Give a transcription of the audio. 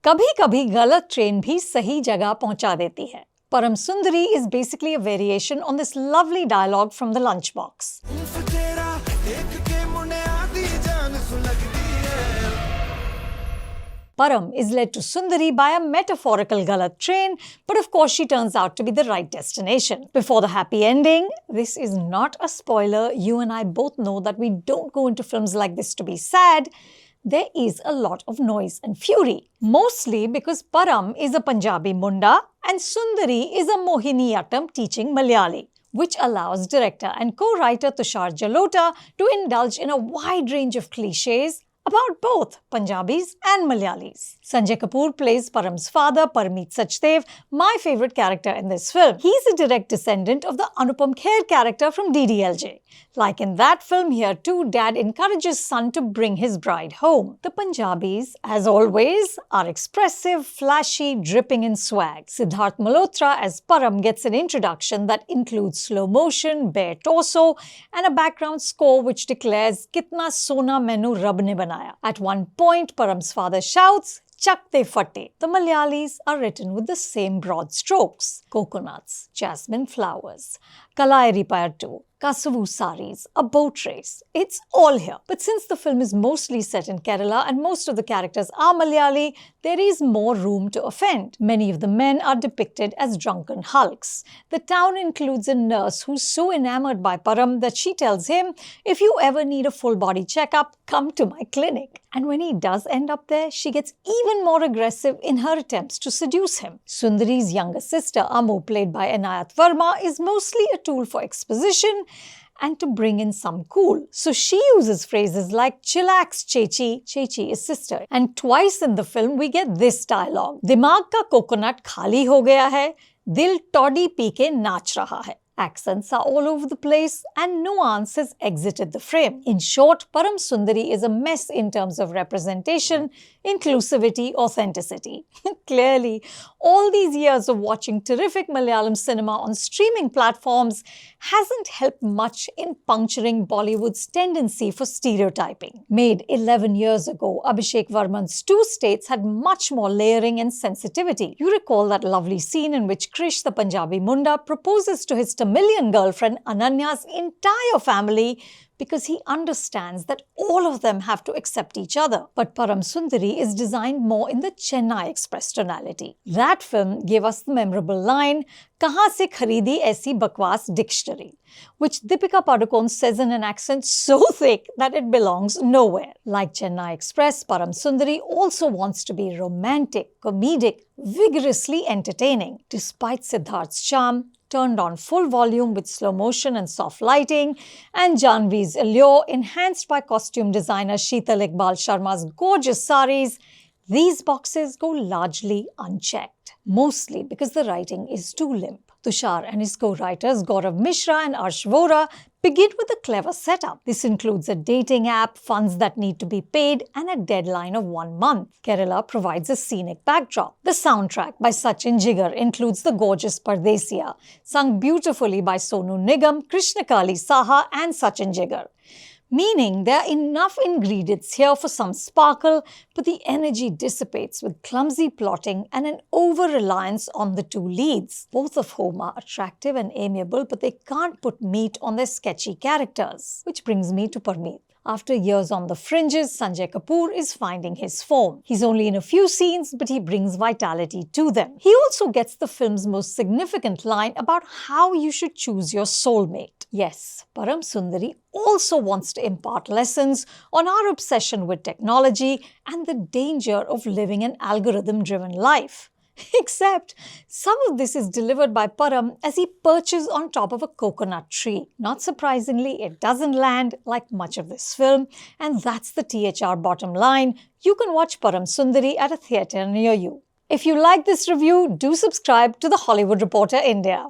कभी-कभी गलत ट्रेन भी सही जगह पहुंचा देती है. Param Sundari is basically a variation on this lovely dialogue from the lunchbox. Param is led to Sundari by a metaphorical galat train, but of course she turns out to be the right destination. Before the happy ending, this is not a spoiler. You and I both know that we don't go into films like this to be sad. There is a lot of noise and fury. Mostly because Param is a Punjabi munda and Sundari is a Mohiniyattam teaching Malayali, which allows director and co-writer Tushar Jalota to indulge in a wide range of clichés about both Punjabis and Malayalis. Sanjay Kapoor plays Param's father, Parmeet Sachdev, my favourite character in this film. He's a direct descendant of the Anupam Kher character from DDLJ. Like in that film, here too, dad encourages son to bring his bride home. The Punjabis, as always, are expressive, flashy, dripping in swag. Sidharth Malhotra as Param gets an introduction that includes slow motion, bare torso, and a background score which declares "Kitna sona mainu Rab ne banaya." At one point, Param's father shouts, "Chakte fatte." The Malayalis are written with the same broad strokes. Coconuts, jasmine flowers, Kalairi Payattu, Kasavu saris, a boat race. It's all here. But since the film is mostly set in Kerala and most of the characters are Malayali, there is more room to offend. Many of the men are depicted as drunken hulks. The town includes a nurse who's so enamored by Param that she tells him, "If you ever need a full body checkup, come to my clinic." And when he does end up there, she gets even more aggressive in her attempts to seduce him. Sundari's younger sister, Amu, played by Anupama Verma, is mostly a tool for exposition and to bring in some cool. So she uses phrases like "chillax, Chechi." Chechi is sister. And twice in the film, we get this dialogue. "Dimag ka coconut khali ho gaya hai, dil toddy pee ke naach raha hai." Accents are all over the place and nuance has exited the frame. In short, Param Sundari is a mess in terms of representation, inclusivity, authenticity. Clearly, all these years of watching terrific Malayalam cinema on streaming platforms hasn't helped much in puncturing Bollywood's tendency for stereotyping. Made 11 years ago, Abhishek Varman's Two States had much more layering and sensitivity. You recall that lovely scene in which Krish, the Punjabi munda, proposes to his Tamilian girlfriend Ananya's entire family because he understands that all of them have to accept each other. But Param Sundari is designed more in the Chennai Express tonality. That film gave us the memorable line, "Kahan se kharidi aisi bakwas dictionary," which Deepika Padukone says in an accent so thick that it belongs nowhere. Like Chennai Express, Param Sundari also wants to be romantic, comedic, vigorously entertaining. Despite Sidharth's charm, turned on full volume with slow motion and soft lighting, and Janhvi's allure enhanced by costume designer Sheetal Iqbal Sharma's gorgeous saris, these boxes go largely unchecked. Mostly because the writing is too limp. Tushar and his co-writers Gaurav Mishra and Arsh Vora begin with a clever setup. This includes a dating app, funds that need to be paid, and a deadline of 1 month. Kerala provides a scenic backdrop. The soundtrack by Sachin-Jigar includes the gorgeous Pardesiya, sung beautifully by Sonu Nigam, Krishnakali Saha, and Sachin-Jigar. Meaning there are enough ingredients here for some sparkle, but the energy dissipates with clumsy plotting and an over-reliance on the two leads, both of whom are attractive and amiable, but they can't put meat on their sketchy characters. Which brings me to Parmeet. After years on the fringes, Sanjay Kapoor is finding his form. He's only in a few scenes, but he brings vitality to them. He also gets the film's most significant line about how you should choose your soulmate. Yes, Param Sundari also wants to impart lessons on our obsession with technology and the danger of living an algorithm-driven life. Except, some of this is delivered by Param as he perches on top of a coconut tree. Not surprisingly, it doesn't land like much of this film, and that's the THR bottom line. You can watch Param Sundari at a theatre near you. If you like this review, do subscribe to The Hollywood Reporter India.